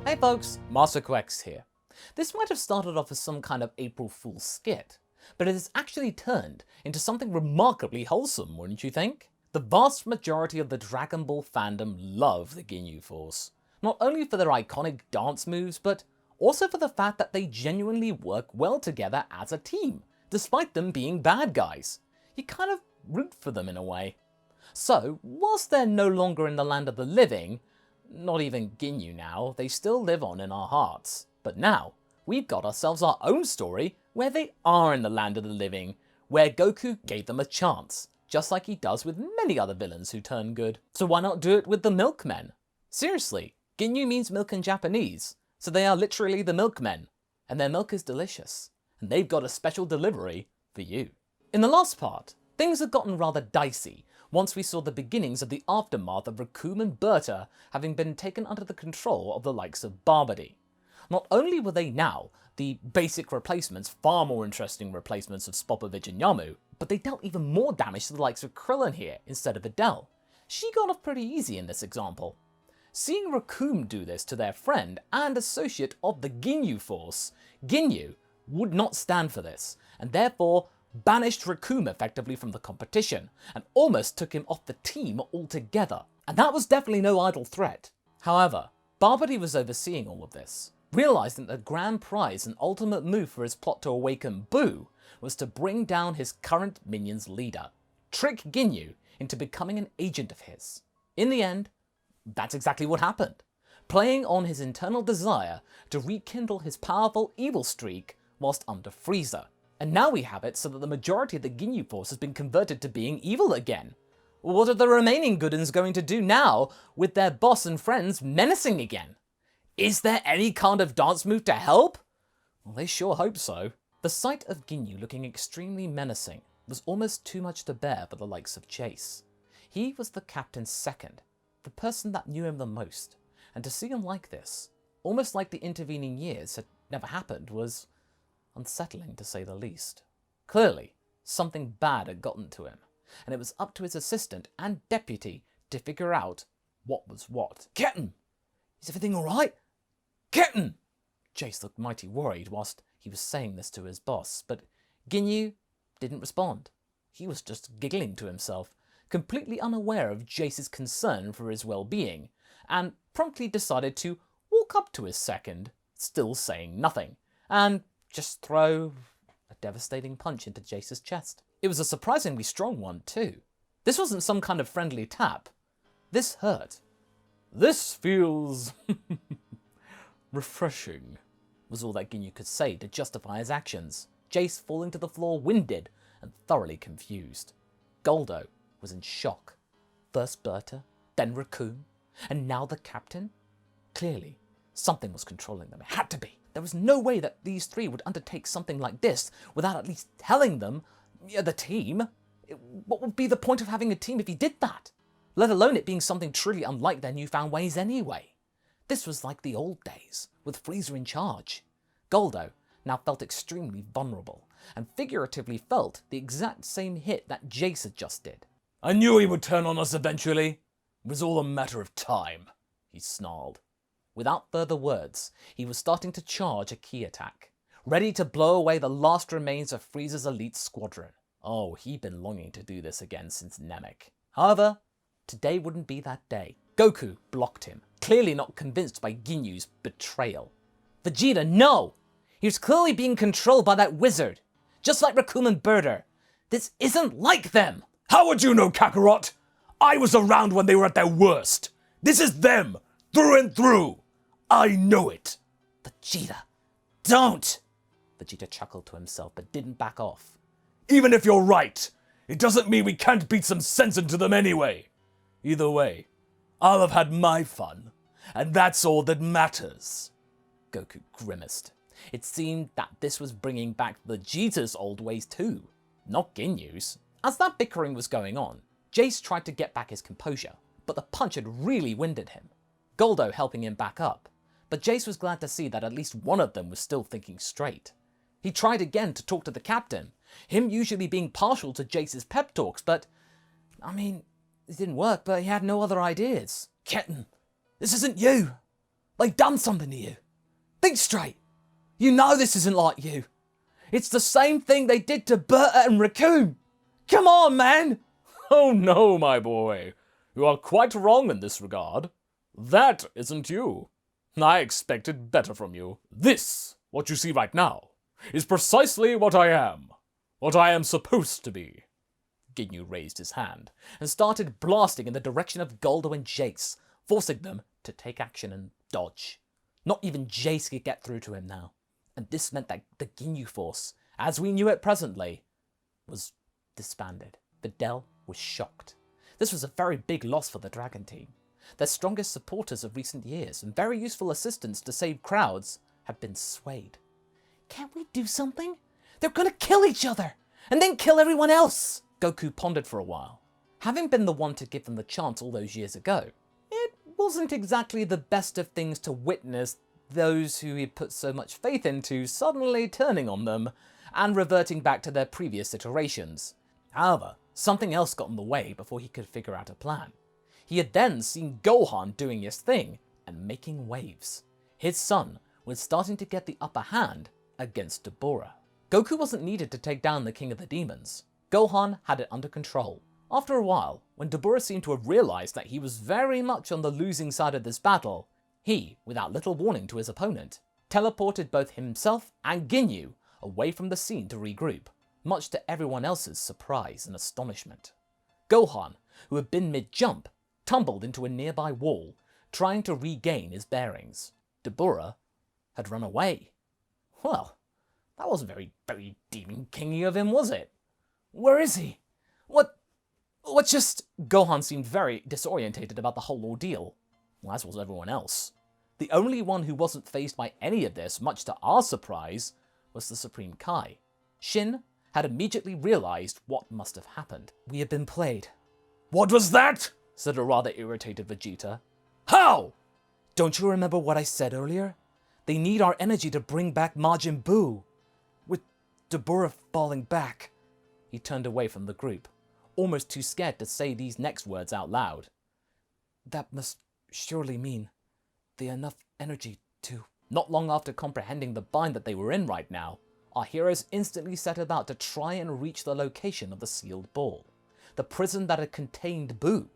Hey folks, MasakoX here. This might have started off as some kind of April Fool's skit, but it has actually turned into something remarkably wholesome, wouldn't you think? The vast majority of the Dragon Ball fandom love the Ginyu Force, not only for their iconic dance moves, but also for the fact that they genuinely work well together as a team, despite them being bad guys. You kind of root for them in a way. So, whilst they're no longer in the land of the living, not even Ginyu now, they still live on in our hearts. But now, we've got ourselves our own story where they are in the land of the living, where Goku gave them a chance, just like he does with many other villains who turn good. So why not do it with the Milkmen? Seriously, Ginyu means milk in Japanese, so they are literally the Milkmen, and their milk is delicious, and they've got a special delivery for you. In the last part, things had gotten rather dicey once we saw the beginnings of the aftermath of Recoome and Burter having been taken under the control of the likes of Babidi. Not only were they now the basic replacements, far more interesting replacements of Spopovich and Yamu, but they dealt even more damage to the likes of Krillin here instead of Adele. She got off pretty easy in this example. Seeing Recoome do this to their friend and associate of the Ginyu Force, Ginyu would not stand for this, and therefore banished Recoome effectively from the competition, and almost took him off the team altogether. And that was definitely no idle threat. However, Babidi was overseeing all of this, realising that the grand prize and ultimate move for his plot to awaken Buu was to bring down his current minion's leader, trick Ginyu into becoming an agent of his. In the end, that's exactly what happened, playing on his internal desire to rekindle his powerful evil streak whilst under Freeza. And now we have it so that the majority of the Ginyu Force has been converted to being evil again. What are the remaining good uns going to do now with their boss and friends menacing again? Is there any kind of dance move to help? Well, they sure hope so. The sight of Ginyu looking extremely menacing was almost too much to bear for the likes of Jeice. He was the captain's second, the person that knew him the most, and to see him like this, almost like the intervening years had never happened, was unsettling to say the least. Clearly, something bad had gotten to him, and it was up to his assistant and deputy to figure out what was what. "Captain! Is everything alright? Captain!" Jeice looked mighty worried whilst he was saying this to his boss, but Ginyu didn't respond. He was just giggling to himself, completely unaware of Jeice's concern for his well-being, and promptly decided to walk up to his second, still saying nothing, and just throw a devastating punch into Jeice's chest. It was a surprisingly strong one too. This wasn't some kind of friendly tap. This hurt. "This feels refreshing," was all that Ginyu could say to justify his actions, Jeice falling to the floor winded and thoroughly confused. Guldo was in shock. First Burter, then Recoome, and now the captain? Clearly, something was controlling them. It had to be. There was no way that these three would undertake something like this without at least telling them, the team. What would be the point of having a team if he did that? Let alone it being something truly unlike their newfound ways anyway. This was like the old days, with Freeza in charge. Guldo now felt extremely vulnerable, and figuratively felt the exact same hit that Jeice had just did. "I knew he would turn on us eventually. It was all a matter of time," he snarled. Without further words, he was starting to charge a key attack, ready to blow away the last remains of Frieza's elite squadron. Oh, he'd been longing to do this again since Namek. However, today wouldn't be that day. Goku blocked him, clearly not convinced by Ginyu's betrayal. "Vegeta, no! He was clearly being controlled by that wizard, just like Recoome and Burter. This isn't like them!" "How would you know, Kakarot? I was around when they were at their worst. This is them, through and through. I know it." "Vegeta, don't!" Vegeta chuckled to himself, but didn't back off. "Even if you're right, it doesn't mean we can't beat some sense into them anyway. Either way, I'll have had my fun, and that's all that matters." Goku grimaced. It seemed that this was bringing back Vegeta's old ways too, not Ginyu's. As that bickering was going on, Jeice tried to get back his composure, but the punch had really winded him. Guldo helping him back up, but Jeice was glad to see that at least one of them was still thinking straight. He tried again to talk to the captain, him usually being partial to Jeice's pep talks, but, it didn't work, but he had no other ideas. "Captain, this isn't you. They've done something to you. Think straight. You know this isn't like you. It's the same thing they did to Burter and Recoome. Come on, man! Oh no, my boy. You are quite wrong in this regard. That isn't you. I expected better from you. This, what you see right now, is precisely what I am. What I am supposed to be. Ginyu raised his hand and started blasting in the direction of Guldo and Jeice, forcing them to take action and dodge. Not even Jeice could get through to him now, and this meant that the Ginyu Force, as we knew it presently, was disbanded. Videl was shocked. This was a very big loss for the Dragon team. Their strongest supporters of recent years and very useful assistants to save crowds have been swayed. Can't we do something? They're gonna kill each other, and then kill everyone else! Goku pondered for a while. Having been the one to give them the chance all those years ago, it wasn't exactly the best of things to witness those who he put so much faith into suddenly turning on them and reverting back to their previous iterations. However, something else got in the way before he could figure out a plan. He had then seen Gohan doing his thing and making waves. His son was starting to get the upper hand against Dabura. Goku wasn't needed to take down the King of the Demons. Gohan had it under control. After a while, when Dabura seemed to have realized that he was very much on the losing side of this battle, he, without little warning to his opponent, teleported both himself and Ginyu away from the scene to regroup, much to everyone else's surprise and astonishment. Gohan, who had been mid-jump, tumbled into a nearby wall, trying to regain his bearings. Dabura had run away. Well, that wasn't very Demon Kingy of him, was it? Where is he? What just... Gohan seemed very disorientated about the whole ordeal, as was everyone else. The only one who wasn't faced by any of this, much to our surprise, was the Supreme Kai. Shin had immediately realized what must have happened. We had been played. What was that? Said a rather irritated Vegeta. How? Don't you remember what I said earlier? They need our energy to bring back Majin Buu. With Dabura falling back. He turned away from the group, almost too scared to say these next words out loud. That must surely mean they have enough energy to... Not long after comprehending the bind that they were in right now, our heroes instantly set about to try and reach the location of the sealed ball, the prison that had contained Buu.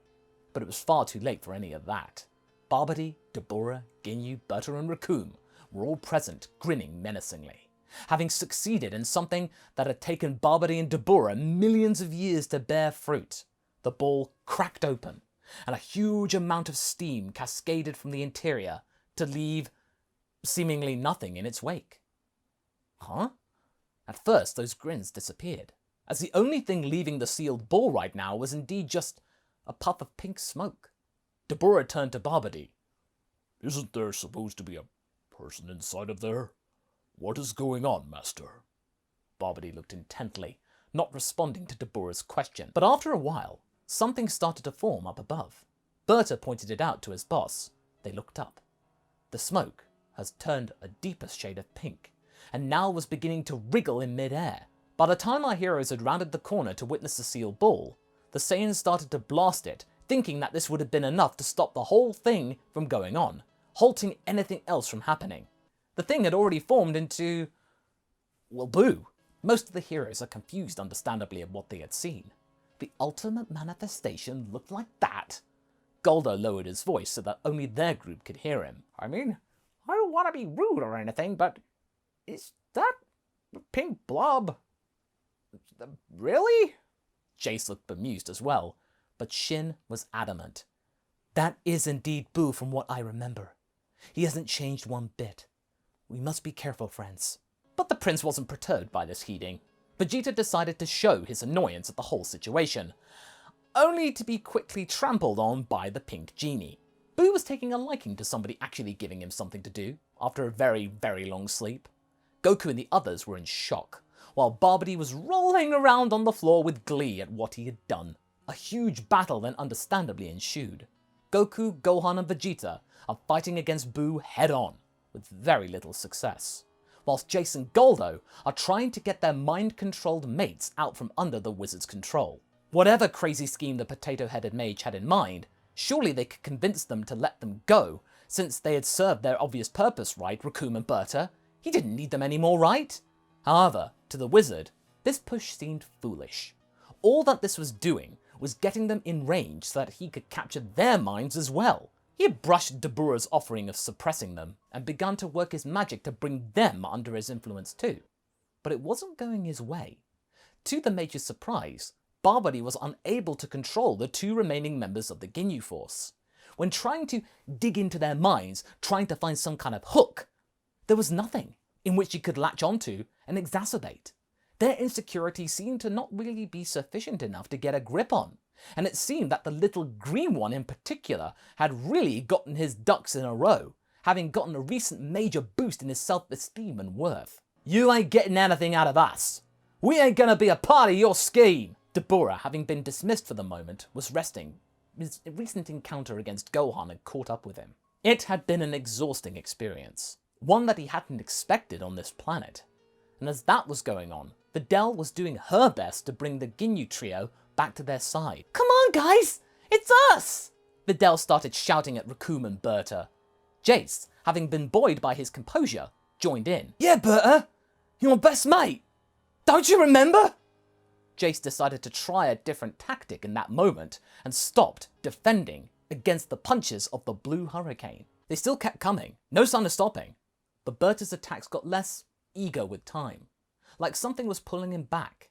But it was far too late for any of that. Babidi, Dabura, Ginyu, Burter and Recoome were all present, grinning menacingly. Having succeeded in something that had taken Babidi and Dabura millions of years to bear fruit, the ball cracked open, and a huge amount of steam cascaded from the interior to leave seemingly nothing in its wake. Huh? At first, those grins disappeared, as the only thing leaving the sealed ball right now was indeed just a puff of pink smoke. Dabura turned to Babidi. Isn't there supposed to be a person inside of there? What is going on, Master? Babidi looked intently, not responding to Dabura's question. But after a while, something started to form up above. Burter pointed it out to his boss. They looked up. The smoke has turned a deeper shade of pink, and now was beginning to wriggle in mid-air. By the time our heroes had rounded the corner to witness the sealed ball, the Saiyans started to blast it, thinking that this would have been enough to stop the whole thing from going on, halting anything else from happening. The thing had already formed into... well, Buu. Most of the heroes are confused, understandably, of what they had seen. The ultimate manifestation looked like that. Guldo lowered his voice so that only their group could hear him. I mean, I don't want to be rude or anything, but is that pink blob... really? Jeice looked bemused as well, but Shin was adamant. That is indeed Buu from what I remember. He hasn't changed one bit. We must be careful, friends. But the prince wasn't perturbed by this heeding. Vegeta decided to show his annoyance at the whole situation, only to be quickly trampled on by the pink genie. Buu was taking a liking to somebody actually giving him something to do after a very, very long sleep. Goku and the others were in shock, while Babidi was rolling around on the floor with glee at what he had done. A huge battle then understandably ensued. Goku, Gohan and Vegeta are fighting against Buu head-on, with very little success, whilst Jeice and Guldo are trying to get their mind-controlled mates out from under the wizard's control. Whatever crazy scheme the potato-headed mage had in mind, surely they could convince them to let them go, Since they had served their obvious purpose, right, Recoome and Burter? He didn't need them anymore, right? However, to the wizard, this push seemed foolish. All that this was doing was getting them in range so that he could capture their minds as well. He had brushed Dabura's offering of suppressing them and begun to work his magic to bring them under his influence too. But it wasn't going his way. To the Major's surprise, Babidi was unable to control the two remaining members of the Ginyu Force. When trying to dig into their minds, trying to find some kind of hook, there was nothing in which he could latch onto and exacerbate. Their insecurity seemed to not really be sufficient enough to get a grip on, and it seemed that the little green one in particular had really gotten his ducks in a row, having gotten a recent major boost in his self-esteem and worth. "You ain't getting anything out of us. We ain't gonna be a part of your scheme." Dabura, having been dismissed for the moment, was resting. His recent encounter against Gohan had caught up with him. It had been an exhausting experience, one that he hadn't expected on this planet. And as that was going on, Videl was doing her best to bring the Ginyu trio back to their side. "Come on, guys! It's us!" Videl started shouting at Recoome and Burter. Jeice, having been buoyed by his composure, joined in. "Yeah, Burter! You're my best mate! Don't you remember?" Jeice decided to try a different tactic in that moment and stopped defending against the punches of the blue hurricane. They still kept coming, no sign of stopping, but Burter's attacks got less eager with time, like something was pulling him back.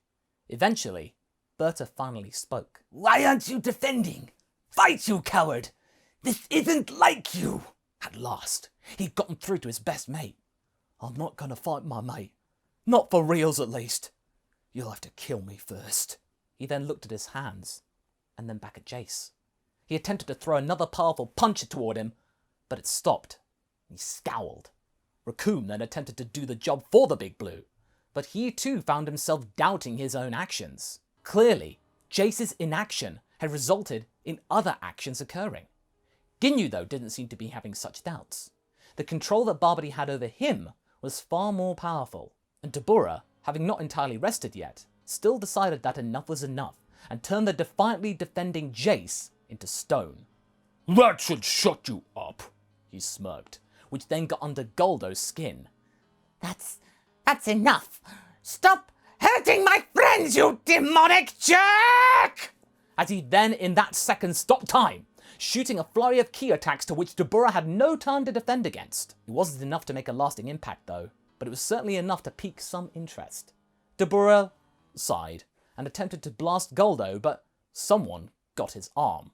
Eventually, Burter finally spoke. "Why aren't you defending? Fight, you coward! This isn't like you!" At last, he'd gotten through to his best mate. "I'm not gonna fight my mate. Not for reals, at least. You'll have to kill me first." He then looked at his hands, and then back at Jeice. He attempted to throw another powerful punch toward him, but it stopped. He scowled. Recoome then attempted to do the job for the Big Blue, but he too found himself doubting his own actions. Clearly, Jeice's inaction had resulted in other actions occurring. Ginyu, though, didn't seem to be having such doubts. The control that Babidi had over him was far more powerful, and Dabura, having not entirely rested yet, still decided that enough was enough and turned the defiantly defending Jeice into stone. "That should shut you up," he smirked, which then got under Guldo's skin. That's enough. Stop hurting my friends, you demonic jerk! As he then, in that second, stopped time, shooting a flurry of ki attacks to which Dabura had no time to defend against. It wasn't enough to make a lasting impact, though, but it was certainly enough to pique some interest. Dabura sighed and attempted to blast Guldo, but someone got his arm.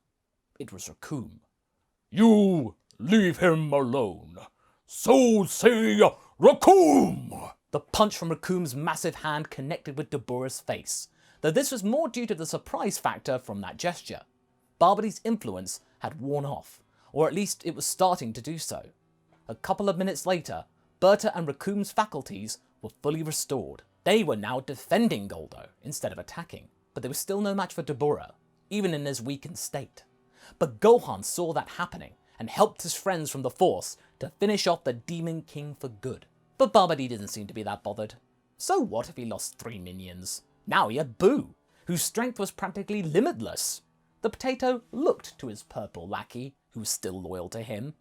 It was Recoome. "You leave him alone. So say Recoome!" The punch from Recoome's massive hand connected with Dabura's face, though this was more due to the surprise factor from that gesture. Babidi's influence had worn off, or at least it was starting to do so. A couple of minutes later, Burter and Recoome's faculties were fully restored. They were now defending Guldo instead of attacking, but they were still no match for Dabura, even in his weakened state. But Gohan saw that happening and helped his friends from the Force to finish off the Demon King for good. But Babidi didn't seem to be that bothered. So what if he lost 3 minions? Now he had Buu, whose strength was practically limitless. The potato looked to his purple lackey, who was still loyal to him.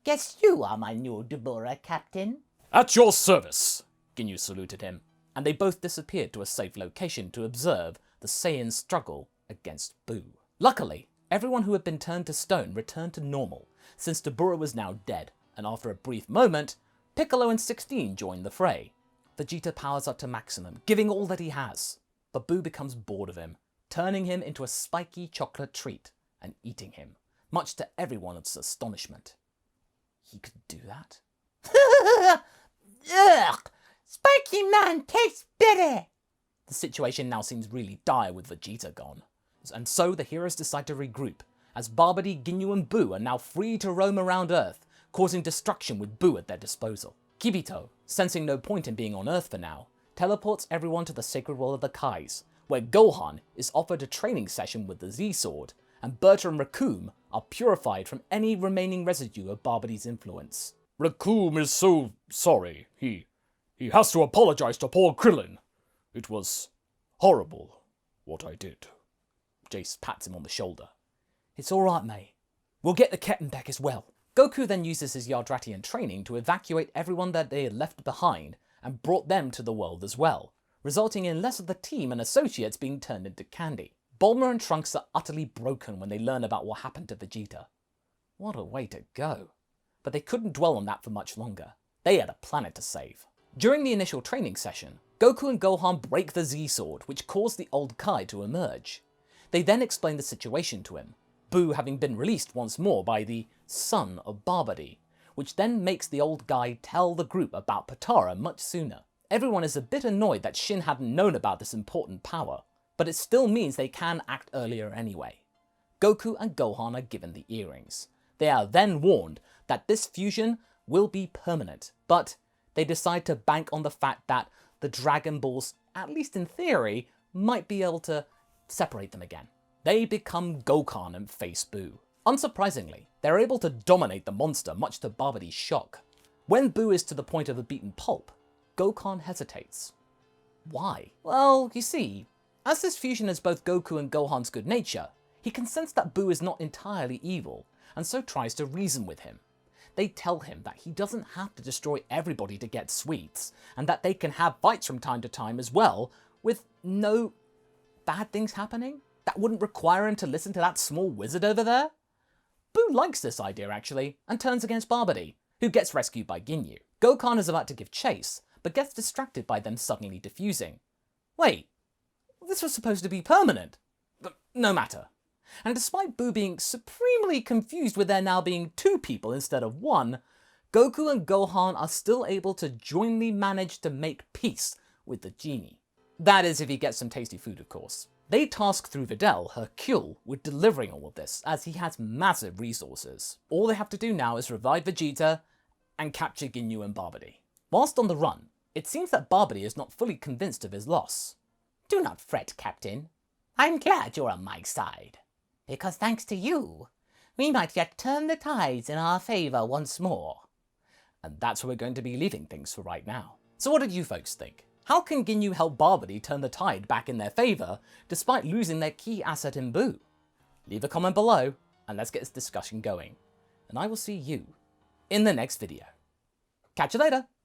Guess you are my new Dabura, Captain. "At your service," Ginyu saluted him, and they both disappeared to a safe location to observe the Saiyan's struggle against Buu. Luckily, everyone who had been turned to stone returned to normal, since Dabura was now dead, and after a brief moment, Piccolo and 16 joined the fray. Vegeta powers up to maximum, giving all that he has, but Buu becomes bored of him, turning him into a spiky chocolate treat and eating him, much to everyone's astonishment. He could do that? Ugh! Spiky man tastes bitter! The situation now seems really dire with Vegeta gone, and so the heroes decide to regroup, as Babidi, Ginyu and Buu are now free to roam around Earth, causing destruction with Buu at their disposal. Kibito, sensing no point in being on Earth for now, teleports everyone to the Sacred World of the Kais, where Gohan is offered a training session with the Z-Sword, and Burter and Recoome are purified from any remaining residue of Babidi's influence. "Recoome is so sorry. He has to apologize to poor Krillin. It was horrible what I did." Jeice pats him on the shoulder. "It's all right, mate. We'll get the captain back as well." Goku then uses his Yardratian training to evacuate everyone that they had left behind and brought them to the world as well, resulting in less of the team and associates being turned into candy. Bulma and Trunks are utterly broken when they learn about what happened to Vegeta. What a way to go. But they couldn't dwell on that for much longer. They had a planet to save. During the initial training session, Goku and Gohan break the Z-Sword, which caused the old Kai to emerge. They then explain the situation to him, Buu having been released once more by the son of Babidi, which then makes the old guy tell the group about Potara much sooner. Everyone is a bit annoyed that Shin hadn't known about this important power, but it still means they can act earlier anyway. Goku and Gohan are given the earrings. They are then warned that this fusion will be permanent, but they decide to bank on the fact that the Dragon Balls, at least in theory, might be able to separate them again. They become Gokan and face Buu. Unsurprisingly, they're able to dominate the monster, much to Babidi's shock. When Buu is to the point of a beaten pulp, Gokan hesitates. Why? Well, you see, as this fusion is both Goku and Gohan's good nature, he can sense that Buu is not entirely evil, and so tries to reason with him. They tell him that he doesn't have to destroy everybody to get sweets, and that they can have fights from time to time as well, with no bad things happening? That wouldn't require him to listen to that small wizard over there? Buu likes this idea actually, and turns against Babidi, who gets rescued by Ginyu. Gokan is about to give chase, but gets distracted by them suddenly defusing. Wait, this was supposed to be permanent. But no matter. And despite Buu being supremely confused with there now being two people instead of one, Goku and Gohan are still able to jointly manage to make peace with the genie. That is if he gets some tasty food, of course. They task through Videl, Hercule, with delivering all of this, as he has massive resources. All they have to do now is revive Vegeta and capture Ginyu and Babidi. Whilst on the run, it seems that Babidi is not fully convinced of his loss. Do not fret, Captain. I'm glad you're on my side, because thanks to you, we might yet turn the tides in our favour once more. And that's where we're going to be leaving things for right now. So what did you folks think? How can Ginyu help Babidi turn the tide back in their favour, despite losing their key asset in Buu? Leave a comment below, and let's get this discussion going. And I will see you in the next video. Catch you later!